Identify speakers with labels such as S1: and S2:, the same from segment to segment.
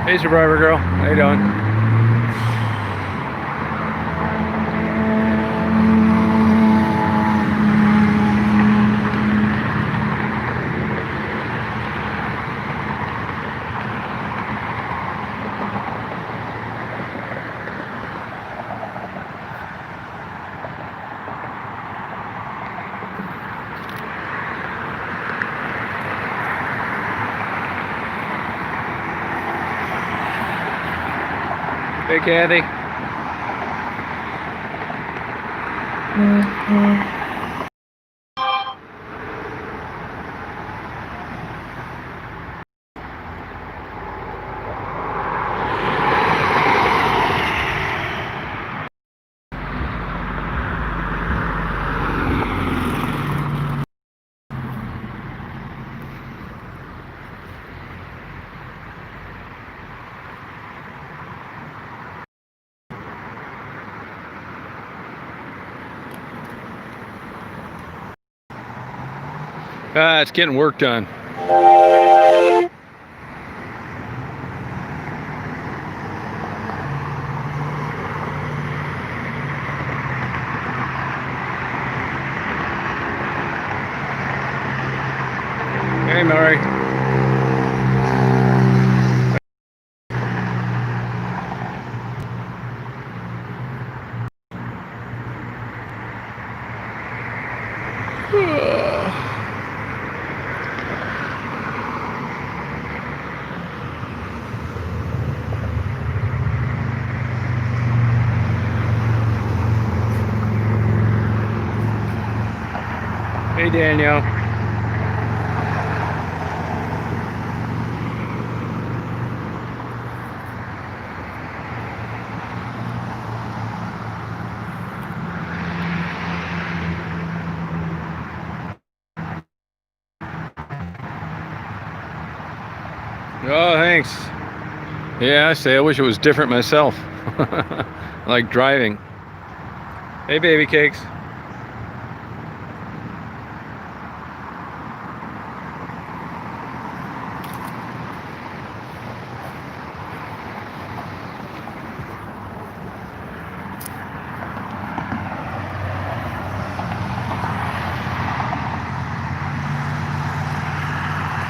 S1: Hey, Survivor Girl. How you doing? Hey, Kathy. It's getting work done. Hey, Murray. Hey, Danielle. Oh, thanks. Yeah, I wish it was different myself. Like driving. Hey, baby cakes.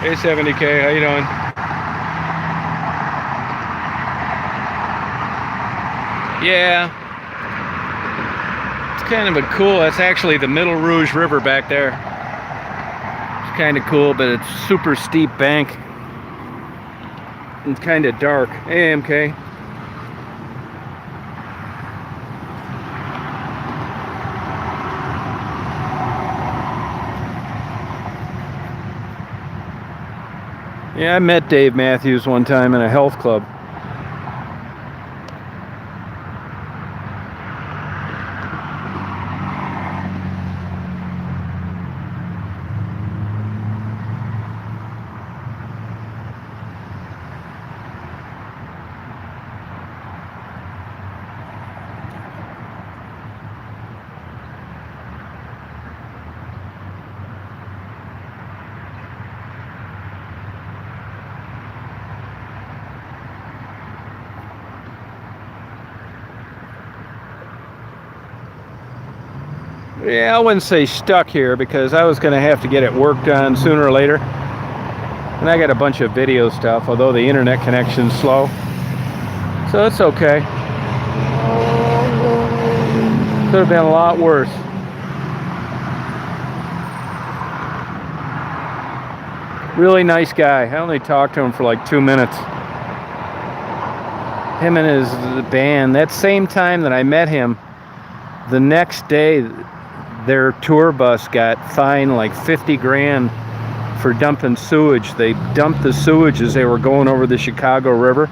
S1: Hey, 70K. How you doing? Yeah. It's kind of a cool. That's actually the Middle Rouge River back there. It's kind of cool, but it's super steep bank. It's kind of dark. Hey, MK. Yeah, I met Dave Matthews one time in a health club. Yeah, I wouldn't say stuck here because I was going to have to get it worked on sooner or later. And I got a bunch of video stuff, although the internet connection's slow. So it's okay. Could have been a lot worse. Really nice guy. I only talked to him for like 2 minutes. Him and his band. That same time that I met him, the next day, their tour bus got fined like 50 grand for dumping sewage. They dumped the sewage as they were going over the Chicago River,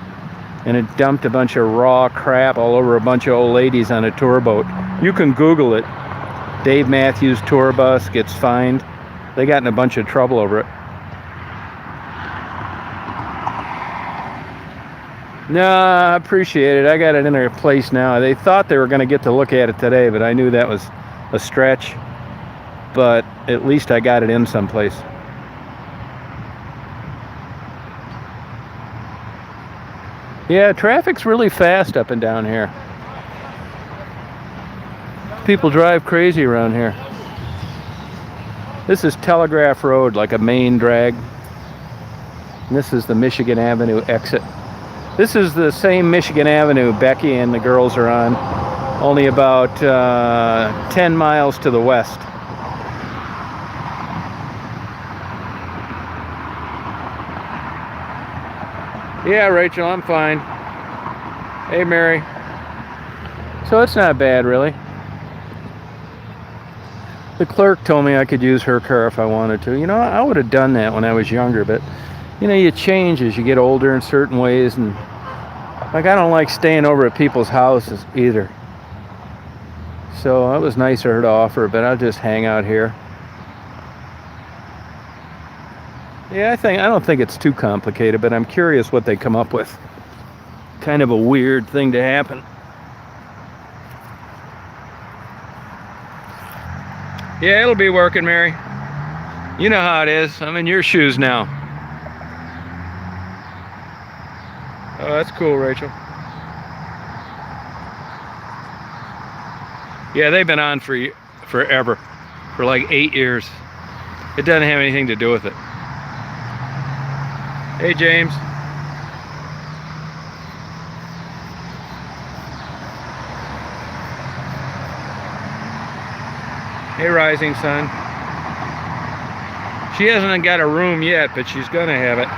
S1: and it dumped a bunch of raw crap all over a bunch of old ladies on a tour boat. You can Google it. Dave Matthews tour bus gets fined. They got in a bunch of trouble over it. No, I appreciate it. I got it in their place now. They thought they were going to get to look at it today, but I knew that was a stretch. But at least I got it in someplace. Yeah, traffic's really fast up and down here. People drive crazy around here. This is Telegraph Road, like a main drag. And this is the Michigan Avenue exit. This is the same Michigan Avenue Becky and the girls are on, only about 10 miles to the west. Yeah, Rachel, I'm fine. Hey, Mary. So it's not bad, really. The clerk told me I could use her car if I wanted to. You know, I would have done that when I was younger, but, you know, you change as you get older in certain ways, and, like, I don't like staying over at people's houses either. So it was nice of her to offer, but I'll just hang out here. Yeah, I don't think it's too complicated, but I'm curious what they come up with. Kind of a weird thing to happen. Yeah, it'll be working, Mary. You know how it is. I'm in your shoes now. Oh, that's cool, Rachel. Yeah, they've been on forever. For like 8 years. It doesn't have anything to do with it. Hey, James. Hey, Rising Sun. She hasn't got a room yet, but she's gonna have it.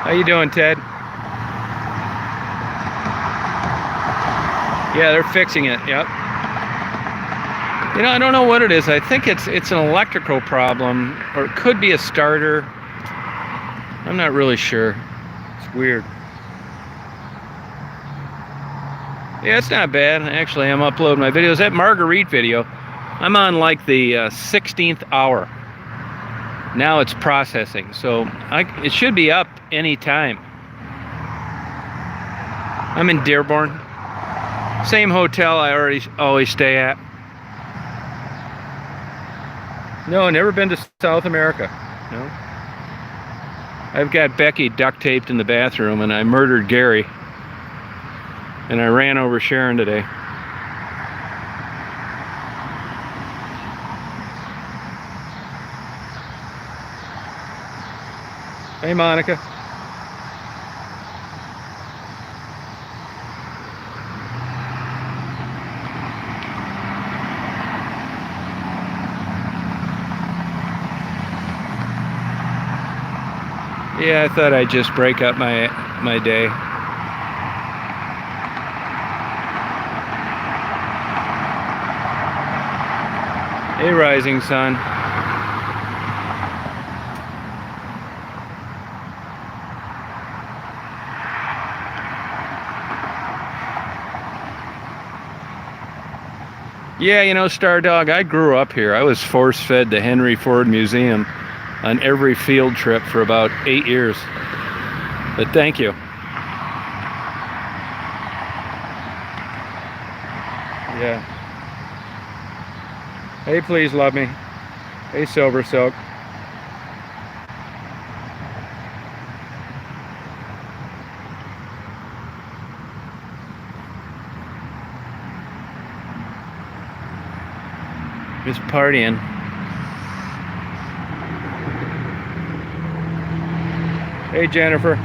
S1: How you doing, Ted? Yeah, they're fixing it, yep. You know, I don't know what it is. I think it's an electrical problem, or it could be a starter. I'm not really sure. It's weird. Yeah, it's not bad. Actually, I'm uploading my videos. That Marguerite video, I'm on like the 16th hour. Now it's processing, so it should be up any time. I'm in Dearborn. Same hotel I always stay at. No, never been to South America. No. I've got Becky duct taped in the bathroom, and I murdered Gary. And I ran over Sharon today. Hey, Monica. Yeah, I thought I'd just break up my day. Hey, Rising Sun. Yeah, you know, Star Dog, I grew up here. I was force-fed the Henry Ford Museum on every field trip for about 8 years. But thank you. Yeah. Hey, please love me. Hey, Silver Silk. Just partying. Hey, Jennifer.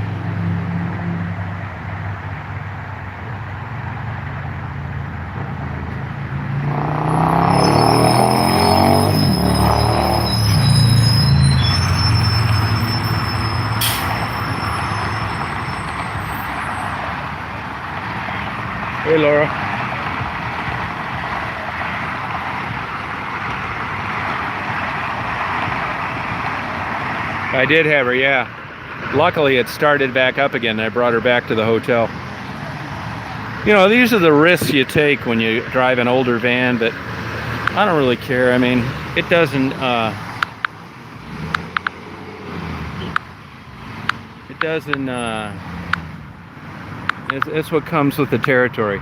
S1: Hey, Laura. I did have her, yeah. Luckily, it started back up again. I brought her back to the hotel. You know, these are the risks you take when you drive an older van, but I don't really care. I mean, it doesn't, it's what comes with the territory.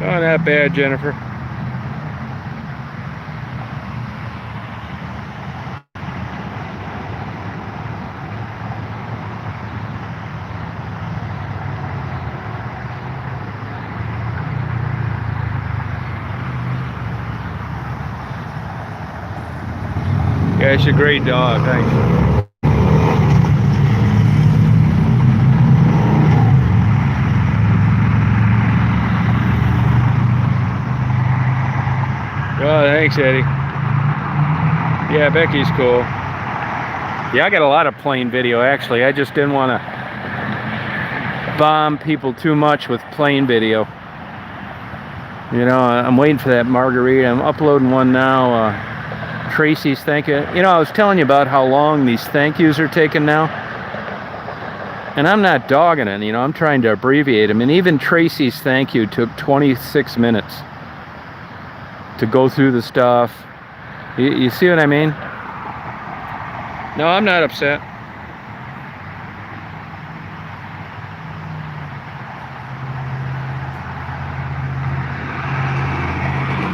S1: Oh, not bad, Jennifer. Yeah, she's a great dog, thanks. Oh, thanks, Eddie. Yeah, Becky's cool. Yeah, I got a lot of plane video, actually. I just didn't want to bomb people too much with plane video. You know, I'm waiting for that margarita. I'm uploading one now. Tracy's thank you. You know, I was telling you about how long these thank yous are taking now. And I'm not dogging it, you know, I'm trying to abbreviate them. And even Tracy's thank you took 26 minutes to go through the stuff. You see what I mean? No, I'm not upset.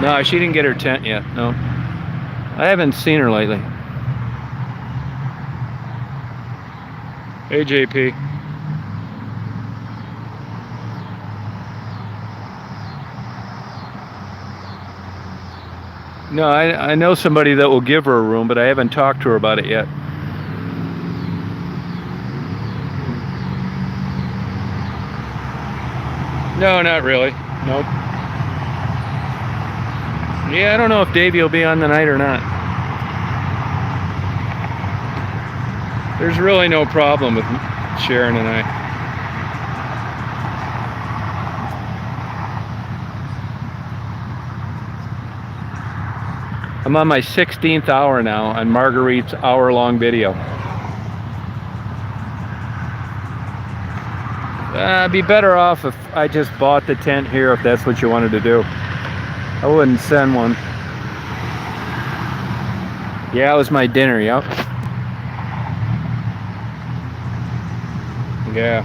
S1: No, she didn't get her tent yet, no. I haven't seen her lately. Hey, JP. No, I know somebody that will give her a room, but I haven't talked to her about it yet. No, not really. Nope. Yeah, I don't know if Davey will be on the night or not. There's really no problem with Sharon and I. I'm on my 16th hour now on Marguerite's hour-long video. I'd be better off if I just bought the tent here, if that's what you wanted to do. I wouldn't send one. Yeah, it was my dinner, yep. Yeah.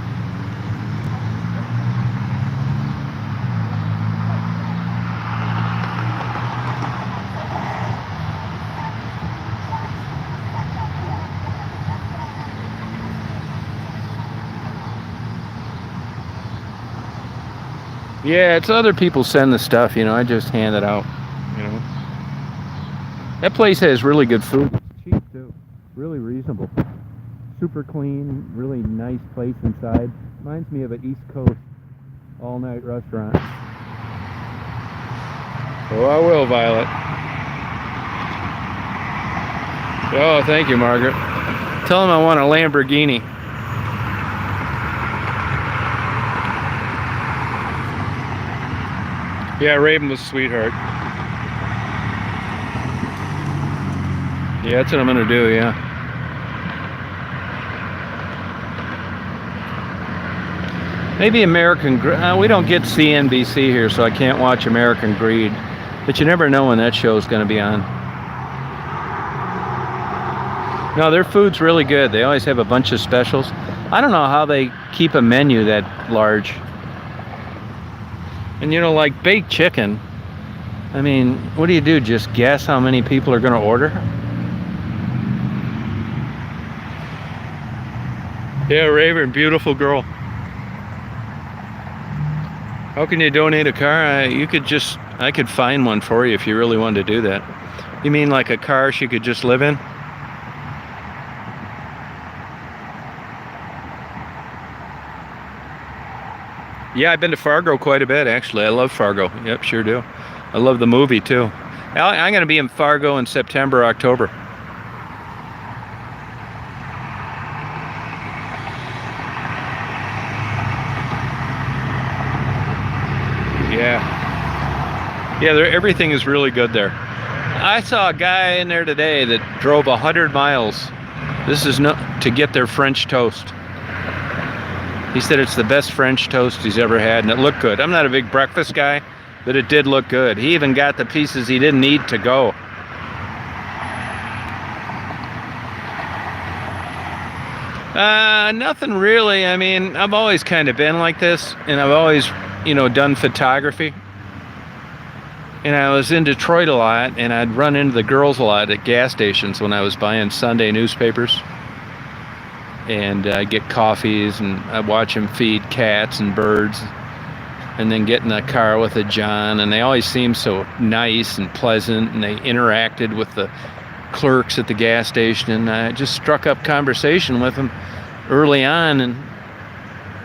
S1: Yeah, it's other people send the stuff, you know, I just hand it out, you know. That place has really good food. It's cheap too, really reasonable. Super clean, really nice place inside. Reminds me of an East Coast all-night restaurant. Oh, I will, Violet. Oh, thank you, Margaret. Tell them I want a Lamborghini. Yeah, Raven was a sweetheart. Yeah, that's what I'm gonna do, yeah. Maybe American Greed. We don't get CNBC here, so I can't watch American Greed. But you never know when that show's gonna be on. No, their food's really good. They always have a bunch of specials. I don't know how they keep a menu that large. And you know, like baked chicken, I mean, what do? Just guess how many people are gonna order? Yeah, Raven, beautiful girl. How can you donate a car? I could find one for you if you really wanted to do that. You mean like a car she could just live in? Yeah, I've been to Fargo quite a bit, actually. I love Fargo. Yep, sure do. I love the movie, too. I'm going to be in Fargo in September, October. Yeah. Yeah, everything is really good there. I saw a guy in there today that drove 100 miles. This is to get their French toast. He said it's the best French toast he's ever had, and it looked good. I'm not a big breakfast guy, but it did look good. He even got the pieces he didn't need to go. Nothing really. I mean, I've always kind of been like this, and I've always, you know, done photography. And I was in Detroit a lot, and I'd run into the girls a lot at gas stations when I was buying Sunday newspapers. And I'd get coffees, and I'd watch them feed cats and birds, and then get in the car with a John, and they always seemed so nice and pleasant, and they interacted with the clerks at the gas station, and I just struck up conversation with them early on and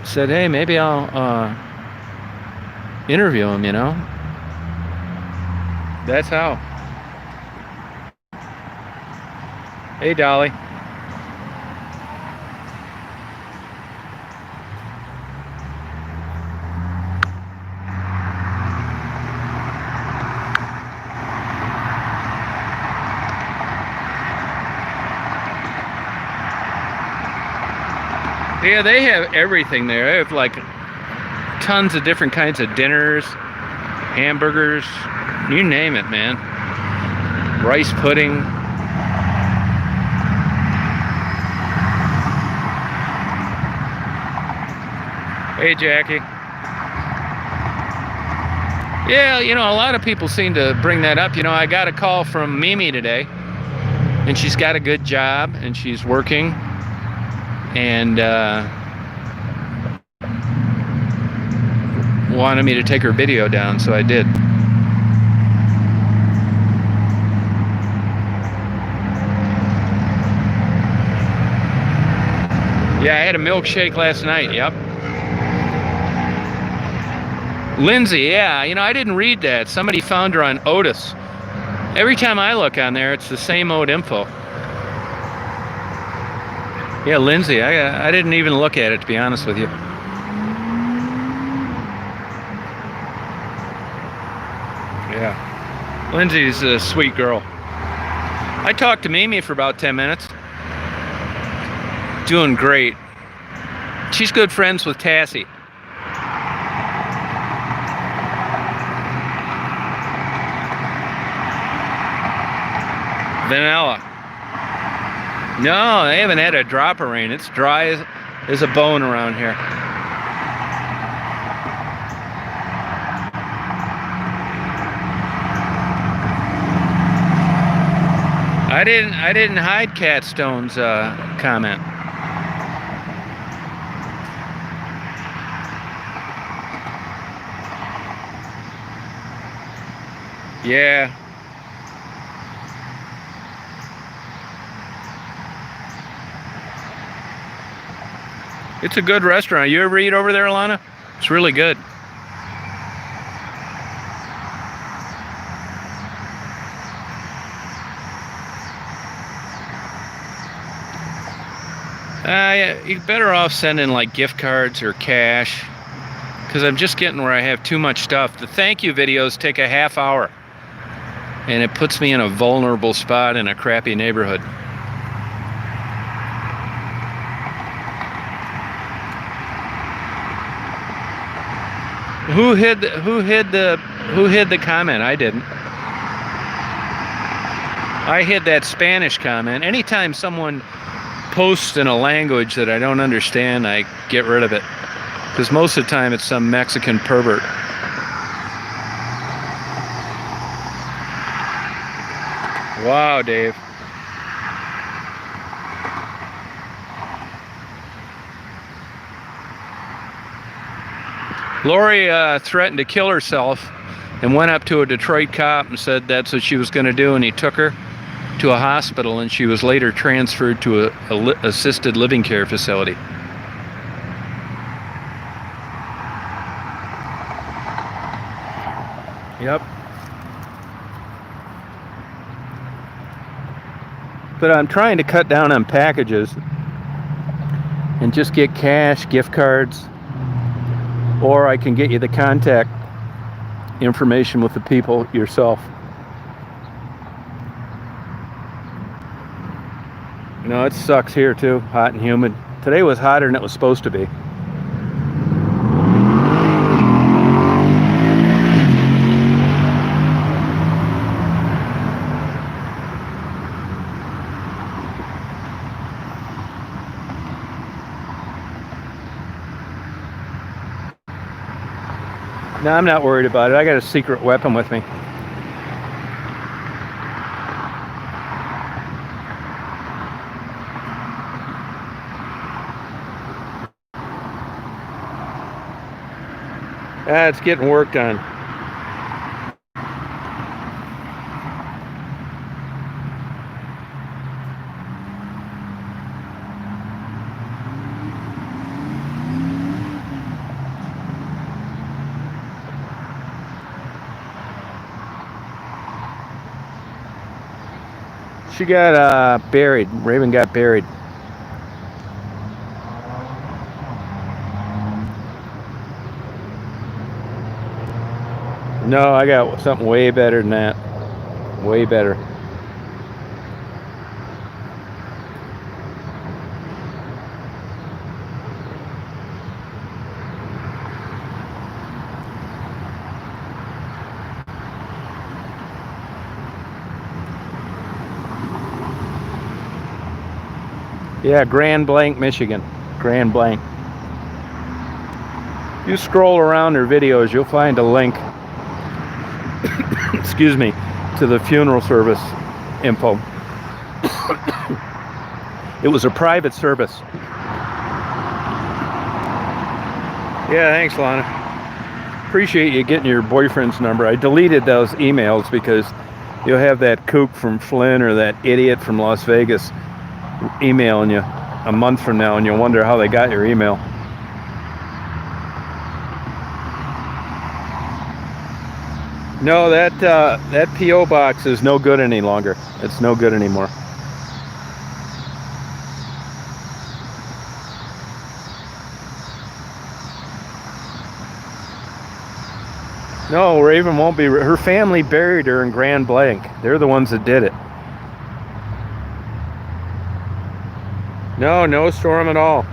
S1: said, hey, maybe I'll interview him, you know. That's how. Hey, Dolly. Yeah, they have everything there. They have like tons of different kinds of dinners, hamburgers, you name it, man. Rice pudding. Hey, Jackie. Yeah, you know, a lot of people seem to bring that up. You know, I got a call from Mimi today, and she's got a good job, and she's working. And wanted me to take her video down, so I did. Yeah, I had a milkshake last night, yep. Lindsay, yeah, you know, I didn't read that. Somebody found her on Otis. Every time I look on there, it's the same old info. Yeah, Lindsay, I didn't even look at it, to be honest with you. Yeah. Lindsay's a sweet girl. I talked to Mimi for about 10 minutes. Doing great. She's good friends with Cassie. Vanilla. No, they haven't had a drop of rain. It's dry as a bone around here. I didn't hide Cat Stone's comment. Yeah. It's a good restaurant. You ever eat over there, Alana? It's really good. You're better off sending like gift cards or cash, because I'm just getting where I have too much stuff. The thank you videos take a half hour, and it puts me in a vulnerable spot in a crappy neighborhood. Who hid the comment? I didn't. I hid that Spanish comment. Anytime someone posts in a language that I don't understand, I get rid of it, because most of the time it's some Mexican pervert. Wow, Dave. Lori threatened to kill herself and went up to a Detroit cop and said that's what she was going to do, and he took her to a hospital, and she was later transferred to a assisted living care facility. Yep. But I'm trying to cut down on packages and just get cash, gift cards, or I can get you the contact information with the people yourself. You know, it sucks here too, hot and humid. Today was hotter than it was supposed to be. No, I'm not worried about it. I got a secret weapon with me. Ah, it's getting worked on. She got buried. Raven got buried. No, I got something way better than that. Way better. Yeah, Grand Blanc, Michigan. Grand Blanc. You scroll around their videos, you'll find a link, excuse me, to the funeral service info. It was a private service. Yeah, thanks, Lana. Appreciate you getting your boyfriend's number. I deleted those emails because you'll have that kook from Flynn or that idiot from Las Vegas emailing you a month from now, and you'll wonder how they got your email. No, that P.O. box is no good any longer. It's no good anymore. No, Raven won't be. Her family buried her in Grand Blanc. They're the ones that did it. No, no storm at all.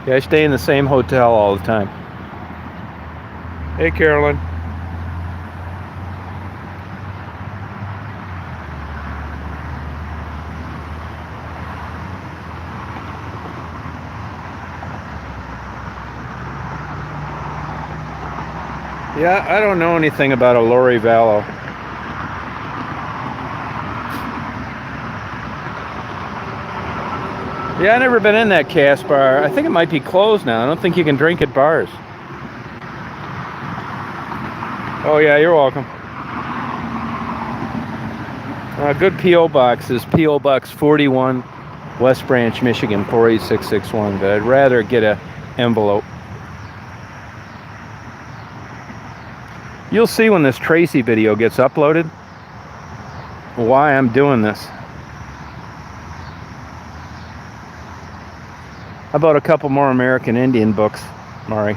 S1: Yeah, I stay in the same hotel all the time. Hey, Carolyn. Yeah, I don't know anything about a Lori Vallow. Yeah, I've never been in that Cass bar. I think it might be closed now. I don't think you can drink at bars. Oh yeah, you're welcome. Good P.O. box is P.O. Box 41, West Branch, Michigan, 48661. But I'd rather get an envelope. You'll see when this Tracy video gets uploaded why I'm doing this. How about a couple more American Indian books, Mari?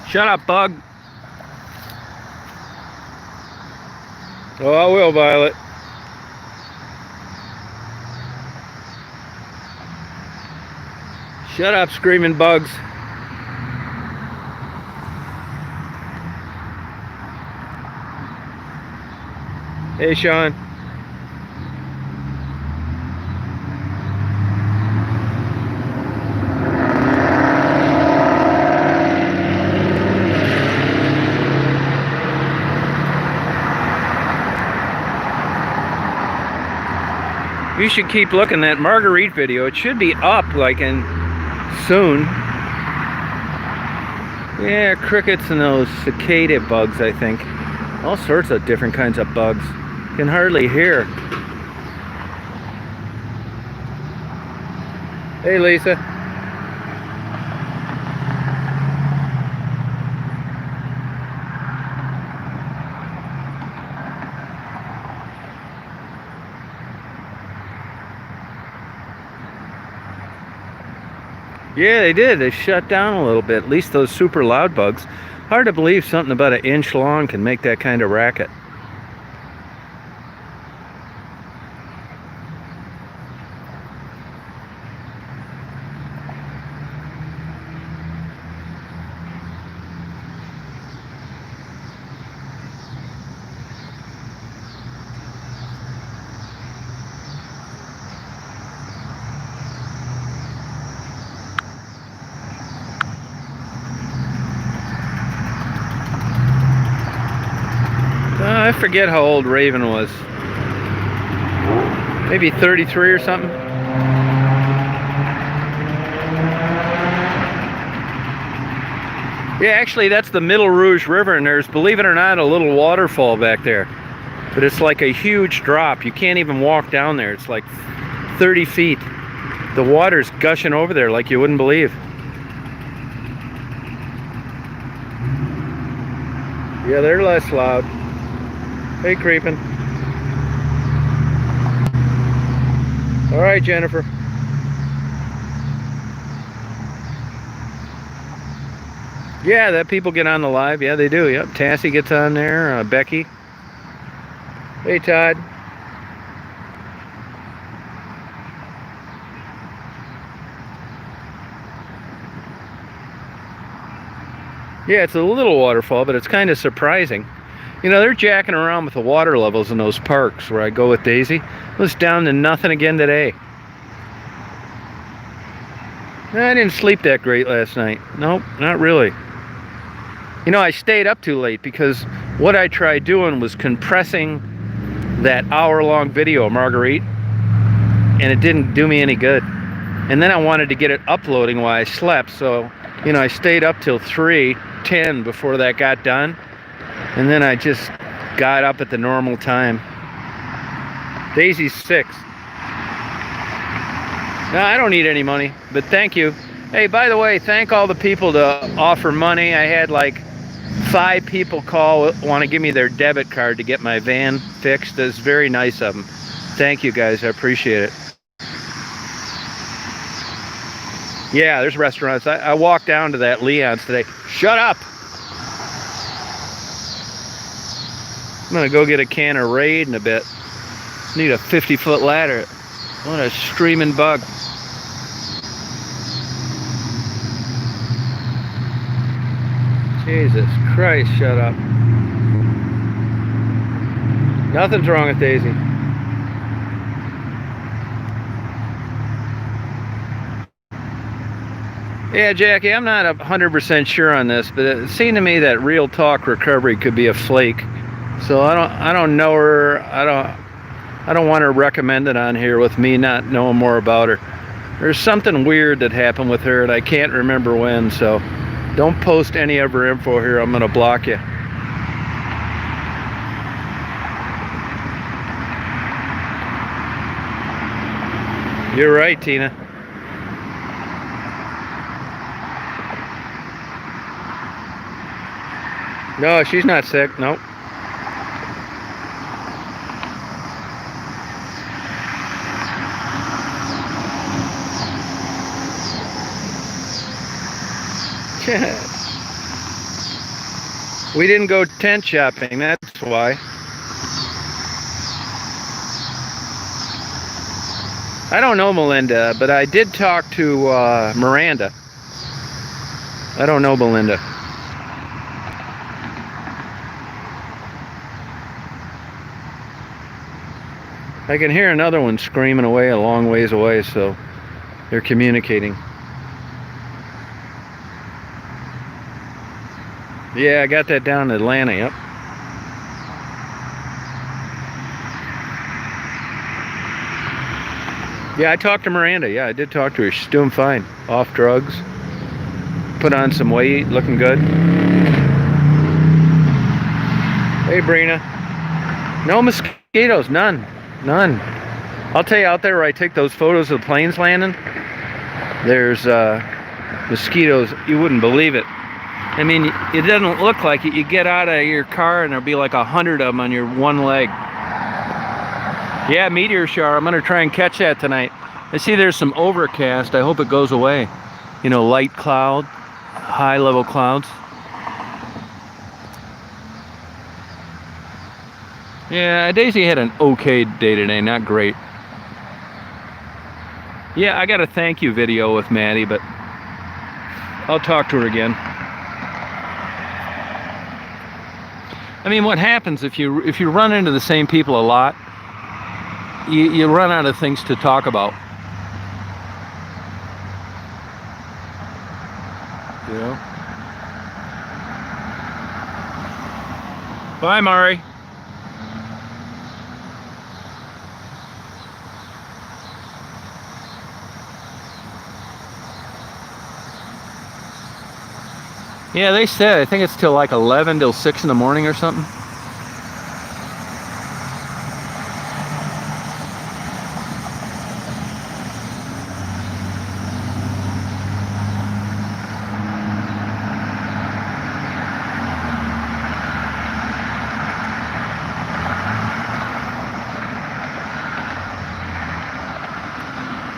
S1: Shut up, bug. Oh, I will, Violet. Shut up, screaming bugs. Hey, Sean. You should keep looking at that Marguerite video. It should be up like in soon. Yeah, crickets and those cicada bugs, I think. All sorts of different kinds of bugs. Can hardly hear. Hey, Lisa. Yeah, they did. They shut down a little bit. At least those super loud bugs. Hard to believe something about an inch long can make that kind of racket. I forget how old Raven was. Maybe 33 or something. Yeah, actually, that's the Middle Rouge River, and there's, believe it or not, a little waterfall back there. But it's like a huge drop. You can't even walk down there. It's like 30 feet. The water's gushing over there like you wouldn't believe. Yeah, they're less loud. Hey, creeping. All right, Jennifer. Yeah, that people get on the live. Yeah, they do. Yep. Tassie gets on there. Becky. Hey, Todd. Yeah, it's a little waterfall, but it's kind of surprising. You know, they're jacking around with the water levels in those parks where I go with Daisy. It was down to nothing again today. I didn't sleep that great last night. Nope, not really. You know, I stayed up too late because what I tried doing was compressing that hour-long video of Marguerite, and it didn't do me any good. And then I wanted to get it uploading while I slept, so, you know, I stayed up till 3:10 before that got done, and then I just got up at the normal time. Daisy's 6. No, I don't need any money, but thank you. Hey, by the way, thank all the people to offer money. I had like 5 people call, want to give me their debit card to get my van fixed. That's very nice of them. Thank you, guys. I appreciate it. Yeah, there's restaurants. I walked down to that Leon's today. Shut up! I'm gonna go get a can of Raid in a bit. Need a 50-foot ladder. What a streaming bug. Jesus Christ, shut up. Nothing's wrong with Daisy. Yeah, Jackie, I'm not 100% sure on this, but it seemed to me that Real Talk Recovery could be a flake. So I don't know her. I don't want to recommend it on here with me not knowing more about her. There's something weird that happened with her and I can't remember when, so don't post any of her info here. I'm gonna block you. You're right, Tina. No, she's not sick. Nope. We didn't go tent shopping, that's why. I don't know Melinda, but I did talk to Miranda. I don't know Melinda. I can hear another one screaming away a long ways away, so they're communicating. Yeah, I got that down in Atlanta, yep. Yeah, I talked to Miranda. Yeah, I did talk to her. She's doing fine. Off drugs. Put on some weight, looking good. Hey, Brina. No mosquitoes, none. None. I'll tell you, out there where I take those photos of the planes landing, there's mosquitoes. You wouldn't believe it. I mean, it doesn't look like it. You get out of your car and there'll be like 100 of them on your one leg. Yeah, meteor shower. I'm gonna try and catch that tonight. I see there's some overcast. I hope it goes away. You know, light cloud, high level clouds. Yeah, Daisy had an okay day today, not great. Yeah, I got a thank you video with Maddie, but I'll talk to her again. I mean, what happens if you run into the same people a lot, you run out of things to talk about. You know? Bye, Mari. Yeah, they said, I think it's till like 11 till 6 in the morning or something.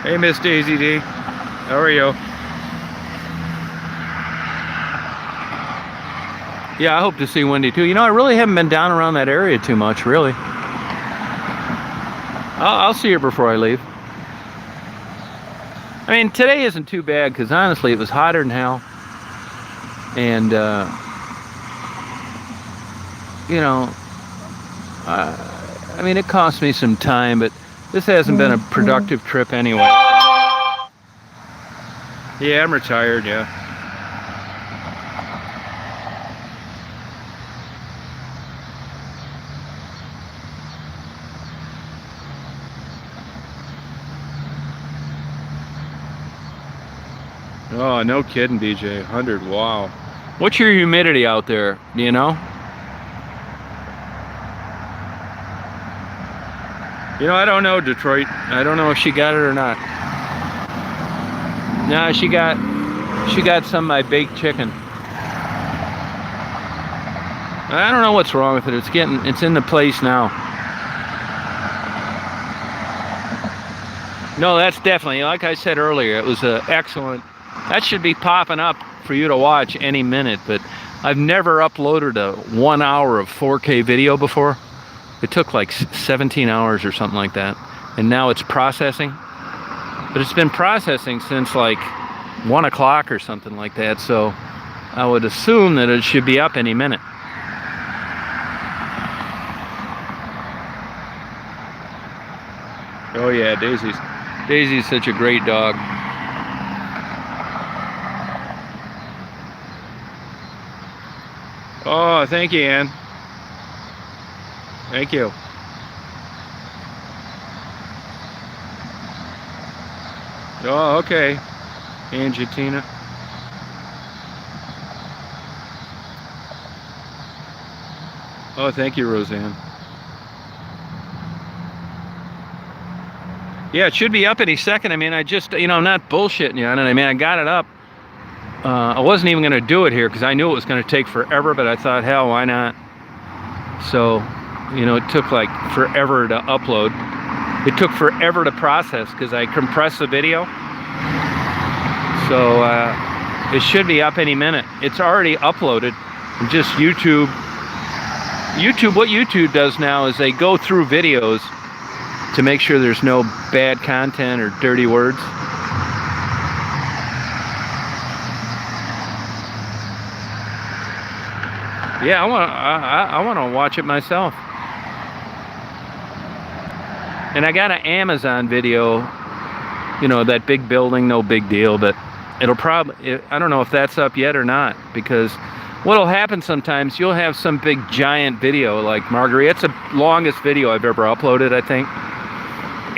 S1: Hey, Miss Daisy D. How are you? Yeah, I hope to see Wendy too. You know, I really haven't been down around that area too much, really. I'll see her before I leave. I mean, today isn't too bad because honestly, it was hotter than hell. And, you know, I mean, it cost me some time, but this hasn't been a productive trip anyway. Yeah, I'm retired, yeah. Oh, no kidding, BJ. 100, wow. What's your humidity out there? Do you know? You know, I don't know, Detroit. I don't know if she got it or not. No, she got some of my baked chicken. I don't know what's wrong with it. It's in the place now. No, that's definitely, like I said earlier, it was excellent. That should be popping up for you to watch any minute, but I've never uploaded a 1 hour of 4K video before. It took like 17 hours or something like that. And now it's processing. But it's been processing since like 1 o'clock or something like that. So I would assume that it should be up any minute. Oh yeah, Daisy's such a great dog. Oh, thank you, Ann. Thank you. Oh, okay. Angitina. Oh, thank you, Roseanne. Yeah, it should be up any second. I mean, I just, you know, I'm not bullshitting you on it. I mean, I got it up. I wasn't even going to do it here because I knew it was going to take forever, but I thought, hell, why not? So, you know, it took like forever to upload. It took forever to process because I compressed the video. So it should be up any minute. It's already uploaded. Just YouTube. What YouTube does now is they go through videos to make sure there's no bad content or dirty words. Yeah, I want to watch it myself. And I got an Amazon video, you know, that big building, no big deal, but it'll probably, I don't know if that's up yet or not, because what'll happen sometimes, you'll have some big giant video like Marguerite. It's the longest video I've ever uploaded, I think.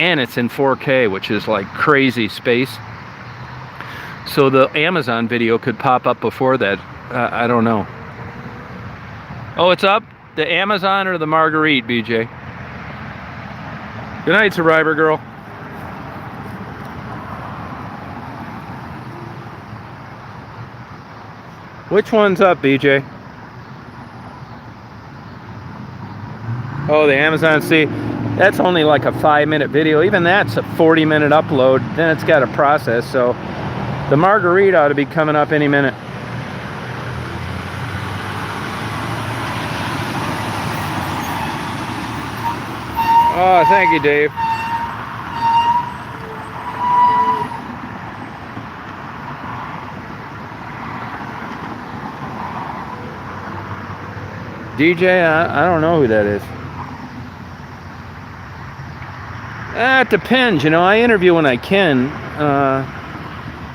S1: And it's in 4K, which is like crazy space. So the Amazon video could pop up before that. I don't know. Oh, it's up? The Amazon or the Marguerite, BJ? Good night, Survivor Girl. Which one's up, BJ? Oh, the Amazon. See, that's only like a 5-minute video. Even that's a 40-minute upload. Then it's got to process. So the Marguerite ought to be coming up any minute. Oh, thank you, Dave. DJ, I don't know who that is. It depends, you know, I interview when I can.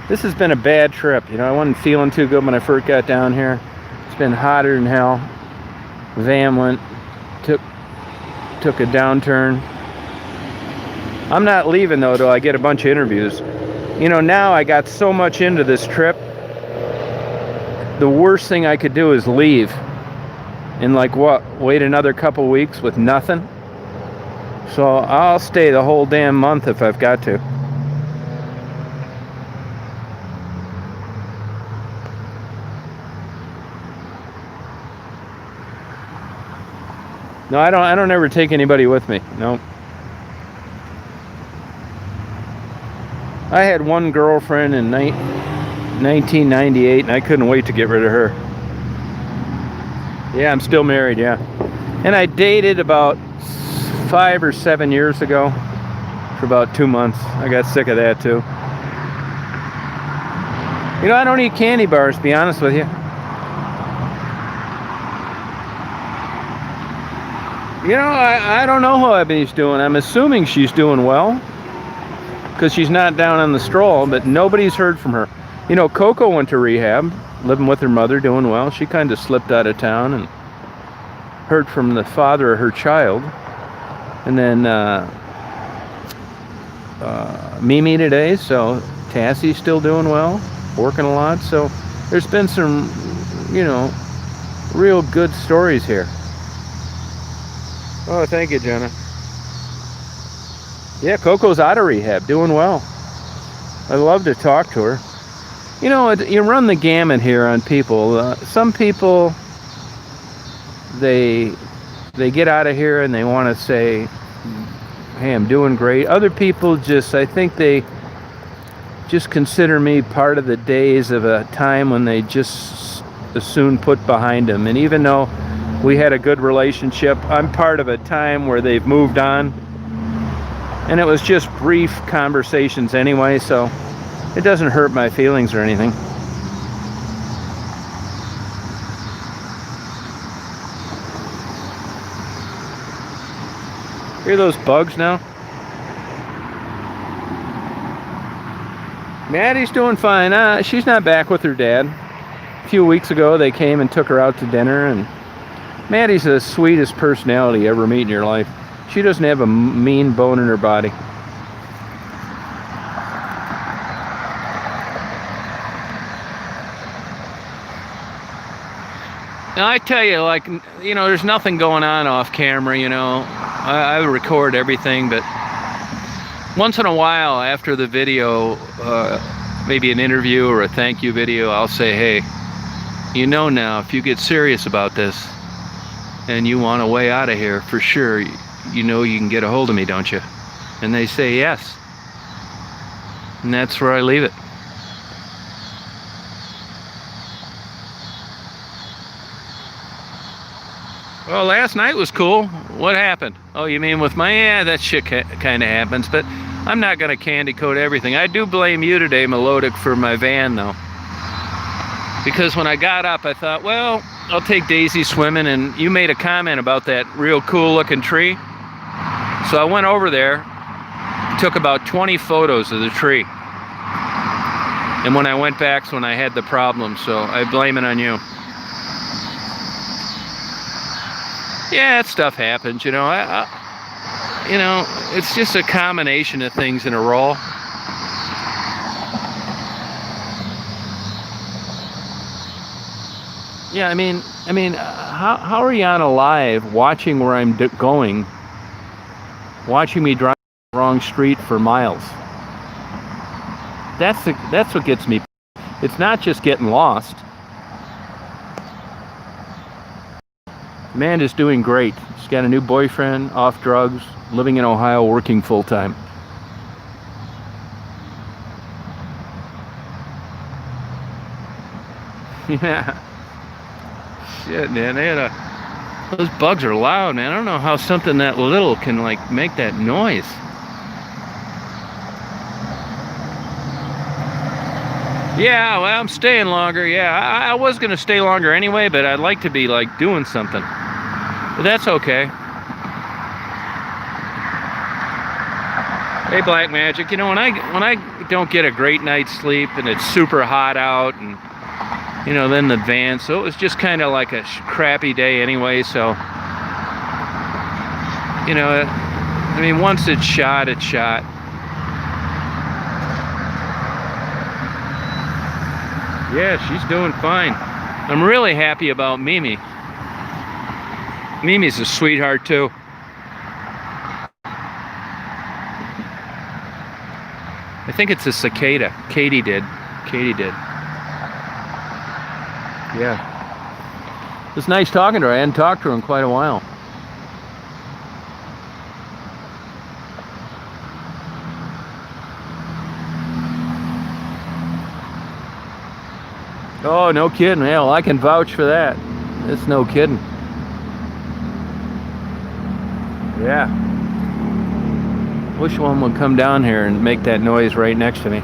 S1: This has been a bad trip, you know, I wasn't feeling too good when I first got down here. It's been hotter than hell. Van went, took a downturn. I'm not leaving though till I get a bunch of interviews. You know, now I got so much into this trip the worst thing I could do is leave and like what, wait another couple weeks with nothing. So I'll stay the whole damn month if I've got to. No, I don't ever take anybody with me. No. I had one girlfriend in 1998 and I couldn't wait to get rid of her. Yeah, I'm still married, yeah. And I dated about 5 or 7 years ago for about 2 months. I got sick of that too. You know, I don't eat candy bars, to be honest with you. You know, I don't know how Ebony's doing. I'm assuming she's doing well because she's not down on the stroll, but nobody's heard from her. You know, Coco went to rehab, living with her mother, doing well. She kind of slipped out of town and heard from the father of her child. And then Mimi today, so Tassie's still doing well, working a lot. So there's been some, you know, real good stories here. Oh, thank you, Jenna. Yeah, Coco's out of rehab, doing well. I love to talk to her. You know, you run the gamut here on people. Some people, they get out of here and they want to say, hey, I'm doing great. Other people just, I think they just consider me part of the days of a time when they just as soon put behind them. And even though we had a good relationship, I'm part of a time where they've moved on. And it was just brief conversations anyway, so it doesn't hurt my feelings or anything. Hear those bugs now? Maddie's doing fine. She's not back with her dad. A few weeks ago, they came and took her out to dinner, and Maddie's the sweetest personality you ever meet in your life. She doesn't have a mean bone in her body. Now I tell you, like, you know, there's nothing going on off camera, you know. I record everything, but once in a while after the video, maybe an interview or a thank you video, I'll say, hey, you know now, if you get serious about this and you want a way out of here, for sure, you know you can get a hold of me, don't you? And they say yes. And that's where I leave it. Well, last night was cool. What happened? Oh, you mean with my... Yeah, that shit kind of happens, but I'm not going to candy coat everything. I do blame you today, Melodic, for my van, though. Because when I got up, I thought, well, I'll take Daisy swimming, and you made a comment about that real cool-looking tree. So I went over there, took about 20 photos of the tree. And when I went back's when I had the problem, so I blame it on you. Yeah, that stuff happens, you know. You know, it's just a combination of things in a row. Yeah, I mean, how are you on a live watching where I'm going, watching me drive the wrong street for miles? That's what gets me. It's not just getting lost. Amanda's doing great. She's got a new boyfriend, off drugs, living in Ohio, working full-time. Yeah. Shit, man, those bugs are loud, man. I don't know how something that little can, like, make that noise. Yeah, well, I'm staying longer. Yeah, I was going to stay longer anyway, but I'd like to be, like, doing something. But that's okay. Hey, Black Magic, you know, when I don't get a great night's sleep and it's super hot out and, you know, then the van, so it was just kind of like a crappy day anyway, so, you know, I mean, once it's shot, it's shot. Yeah, she's doing fine. I'm really happy about Mimi. Mimi's a sweetheart too. I think it's a cicada. Katie did. Yeah. It was nice talking to her. I hadn't talked to her in quite a while. Oh, no kidding. Yeah, well, I can vouch for that. It's no kidding. Yeah. Wish one would come down here and make that noise right next to me.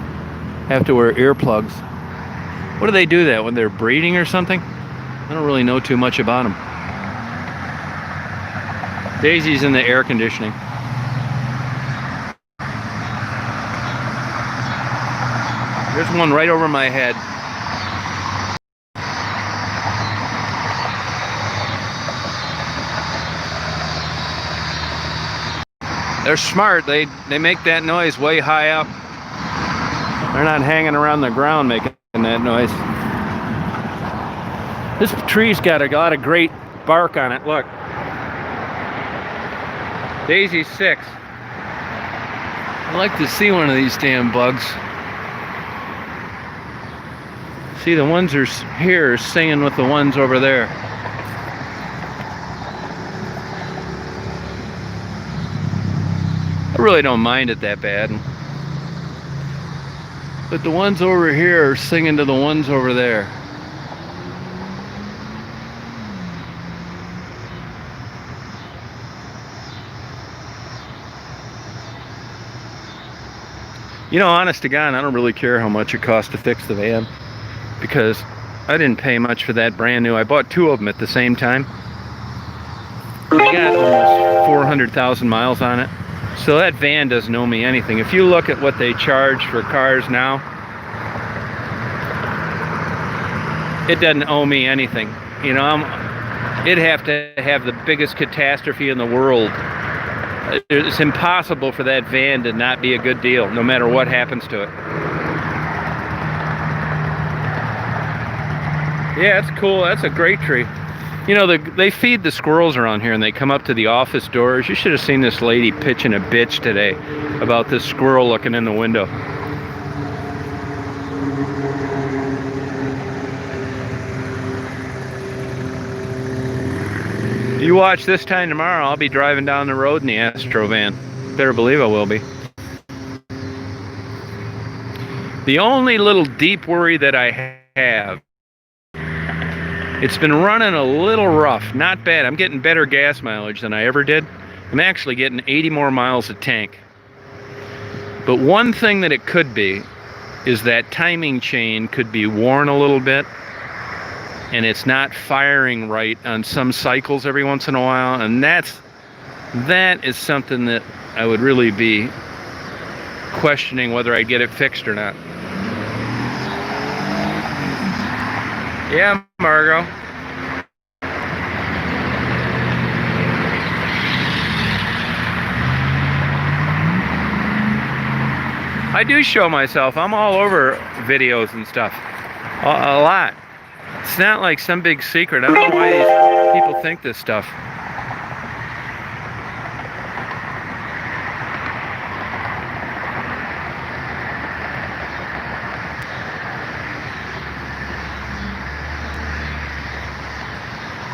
S1: Have to wear earplugs. What do they do that when they're breeding or something? I don't really know too much about them. Daisy's in the air conditioning. There's one right over my head. They're smart. They make that noise way high up. They're not hanging around the ground making that noise. This tree's got a lot of great bark on it. Look. Daisy's 6. I'd like to see one of these damn bugs. See, the ones are here singing with the ones over there. I really don't mind it that bad. But the ones over here are singing to the ones over there. You know, honest to God, I don't really care how much it costs to fix the van, because I didn't pay much for that brand new. I bought 2 of them at the same time. I got almost 400,000 miles on it. So that van doesn't owe me anything. If you look at what they charge for cars now, it doesn't owe me anything. You know, it'd have to have the biggest catastrophe in the world. It's impossible for that van to not be a good deal, no matter what happens to it. Yeah, it's cool. That's a great tree. You know, they feed the squirrels around here, and they come up to the office doors. You should have seen this lady pitching a bitch today about this squirrel looking in the window. You watch this time tomorrow, I'll be driving down the road in the Astro van. Better believe I will be. The only little deep worry that I have, it's been running a little rough. Not bad. I'm getting better gas mileage than I ever did. I'm actually getting 80 more miles a tank. But one thing that it could be is that timing chain could be worn a little bit, and it's not firing right on some cycles every once in a while, and that is something that I would really be questioning whether I'd get it fixed or not. Yeah, Margot. I do show myself. I'm all over videos and stuff. A lot. It's not like some big secret. I don't know why these people think this stuff.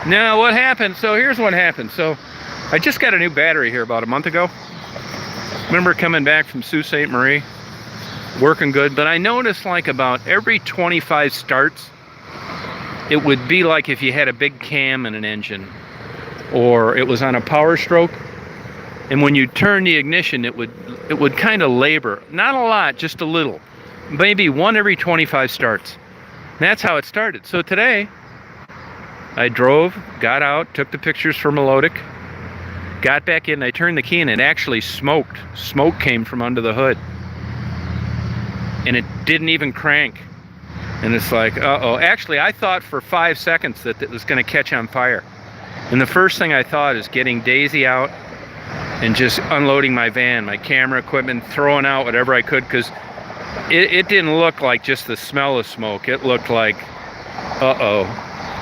S1: Now, what happened? So here's what happened. So I just got a new battery here about a month ago. Remember coming back from Sault Ste. Marie, working good, but I noticed like about every 25 starts, it would be like if you had a big cam in an engine, or it was on a power stroke, and when you turn the ignition, it would kind of labor. Not a lot, just a little. Maybe 1 every 25 starts. And that's how it started. So today, I drove, got out, took the pictures for Melodic, got back in, I turned the key, and it actually smoked. Smoke came from under the hood. And it didn't even crank. And it's like, uh-oh. Actually, I thought for 5 seconds that it was going to catch on fire. And the first thing I thought is getting Daisy out and just unloading my van, my camera equipment, throwing out whatever I could, because it didn't look like just the smell of smoke. It looked like, uh-oh.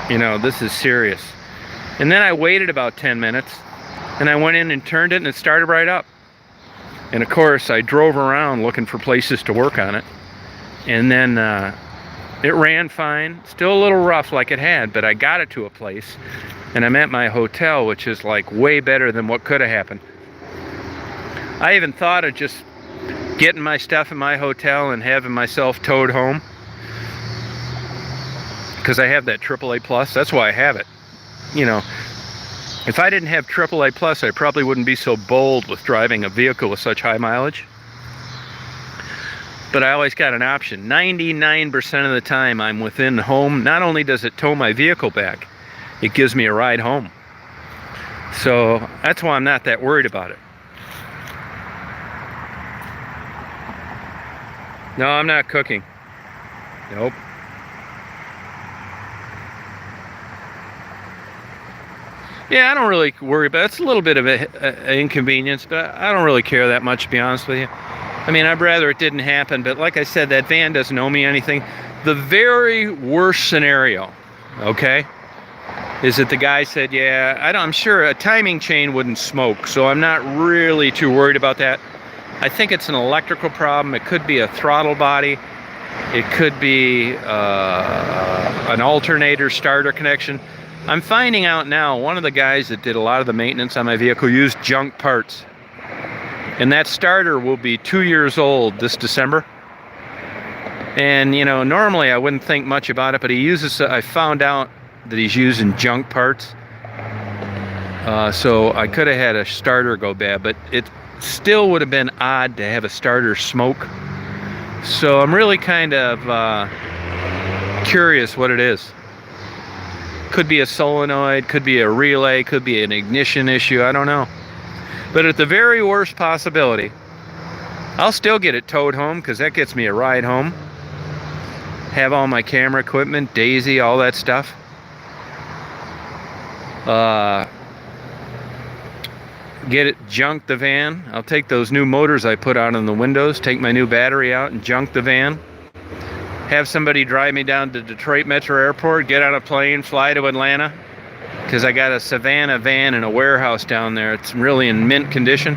S1: You know, this is serious. And then I waited about 10 minutes, and I went in and turned it, and it started right up. And of course, I drove around looking for places to work on it. And then it ran fine, still a little rough like it had, but I got it to a place. And I'm at my hotel, which is like way better than what could have happened. I even thought of just getting my stuff in my hotel and having myself towed home. Because I have that AAA Plus, that's why I have it. You know, if I didn't have AAA Plus, I probably wouldn't be so bold with driving a vehicle with such high mileage. But I always got an option. 99% of the time I'm within home. Not only does it tow my vehicle back, it gives me a ride home. So that's why I'm not that worried about it. No, I'm not cooking. Nope. Yeah, I don't really worry about it. It's a little bit of an inconvenience, but I don't really care that much, to be honest with you. I mean, I'd rather it didn't happen, but like I said, that van doesn't owe me anything. The very worst scenario, okay, is that the guy said, yeah, I'm sure a timing chain wouldn't smoke, so I'm not really too worried about that. I think it's an electrical problem. It could be a throttle body. It could be an alternator starter connection. I'm finding out now, one of the guys that did a lot of the maintenance on my vehicle used junk parts. And that starter will be 2 years old this December. And, you know, normally I wouldn't think much about it, but I found out that he's using junk parts. So I could have had a starter go bad, but it still would have been odd to have a starter smoke. So I'm really kind of curious what it is. Could be a solenoid, could be a relay, could be an ignition issue, I don't know. But at the very worst possibility, I'll still get it towed home because that gets me a ride home. Have all my camera equipment, Daisy, all that stuff. Get it, junk the van. I'll take those new motors I put out on the windows, take my new battery out and junk the van. Have somebody drive me down to Detroit Metro Airport, get on a plane, fly to Atlanta, because I got a Savannah van in a warehouse down there. It's really in mint condition.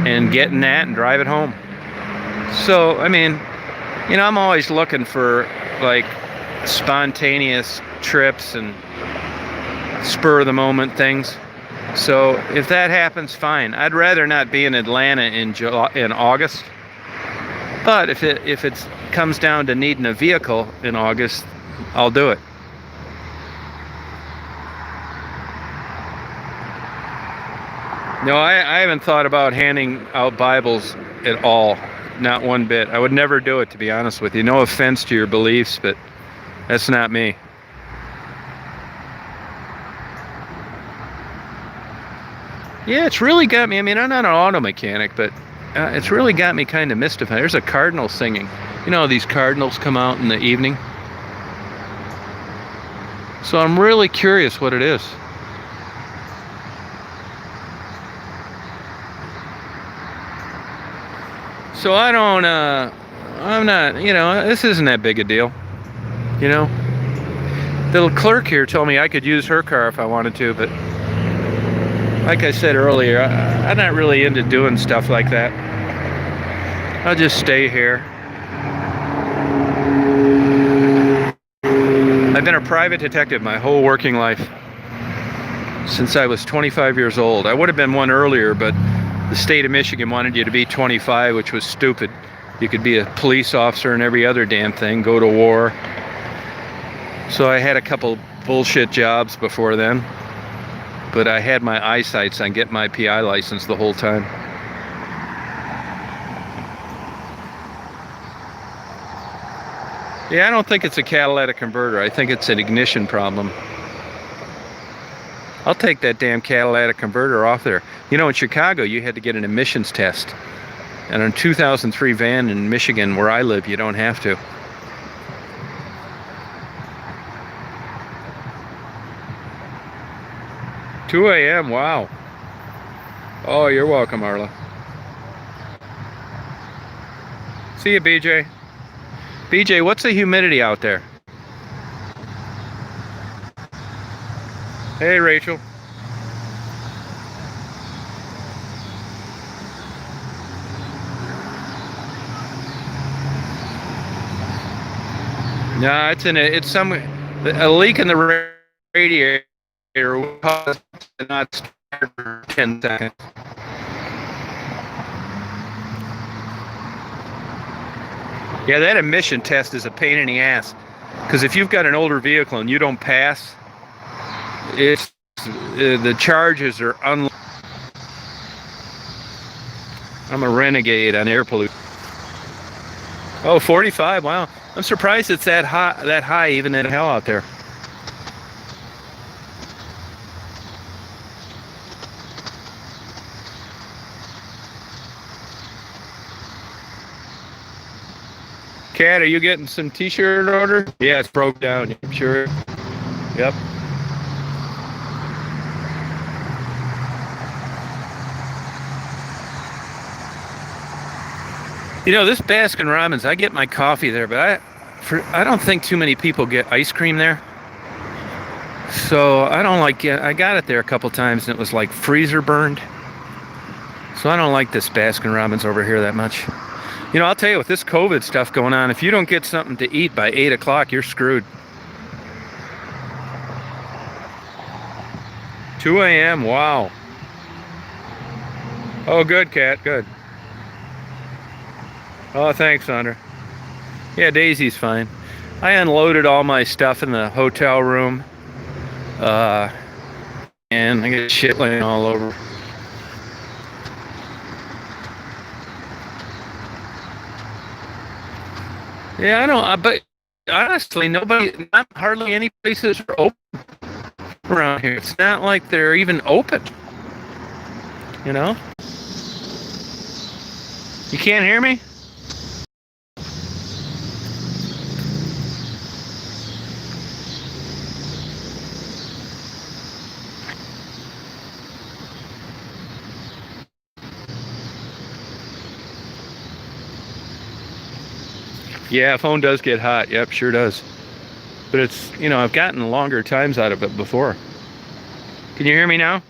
S1: And get in that and drive it home. So, I mean, you know, I'm always looking for like spontaneous trips and spur of the moment things. So if that happens, fine. I'd rather not be in Atlanta in August. But if it comes down to needing a vehicle in August, I'll do it. No, I haven't thought about handing out Bibles at all. Not one bit. I would never do it, to be honest with you. No offense to your beliefs, but that's not me. Yeah, it's really got me. I mean, I'm not an auto mechanic, but it's really got me kind of mystified. There's a cardinal singing. You know, these cardinals come out in the evening. So I'm really curious what it is. So I'm not, you know, this isn't that big a deal. You know? The little clerk here told me I could use her car if I wanted to, but like I said earlier, I'm not really into doing stuff like that. I'll just stay here. I've been a private detective my whole working life. Since I was 25 years old. I would have been one earlier, but the state of Michigan wanted you to be 25, which was stupid. You could be a police officer and every other damn thing, go to war. So I had a couple bullshit jobs before then. But I had my eyesights on getting my PI license the whole time. Yeah, I don't think it's a catalytic converter. I think it's an ignition problem. I'll take that damn catalytic converter off there. You know, in Chicago, you had to get an emissions test. And on a 2003 van in Michigan, where I live, you don't have to. $2 a.m., wow. Oh, you're welcome, Arla. See you, BJ. BJ, what's the humidity out there? Hey, Rachel. No, it's a leak in the radiator will cause it to not start for 10 seconds. Yeah, that emission test is a pain in the ass. Because if you've got an older vehicle and you don't pass, it's the charges are I'm a renegade on air pollution. Oh, 45. Wow. I'm surprised it's that high even in hell out there. Cat, are you getting some t-shirt order? Yeah, it's broke down. I'm sure. Yep. You know, this Baskin Robbins, I get my coffee there, but I don't think too many people get ice cream there. So I don't like it. I got it there a couple times and it was like freezer burned. So I don't like this Baskin Robbins over here that much. You know, I'll tell you, with this COVID stuff going on, if you don't get something to eat by 8 o'clock, you're screwed. 2 a.m. Wow. Oh, good, Cat. Good. Oh, thanks, Sandra. Yeah, Daisy's fine. I unloaded all my stuff in the hotel room. And I get shit laying all over. Yeah, I know, but honestly, not hardly any places are open around here. It's not like they're even open. You know? You can't hear me? Yeah, phone does get hot. Yep, sure does. But it's, you know, I've gotten longer times out of it before. Can you hear me now?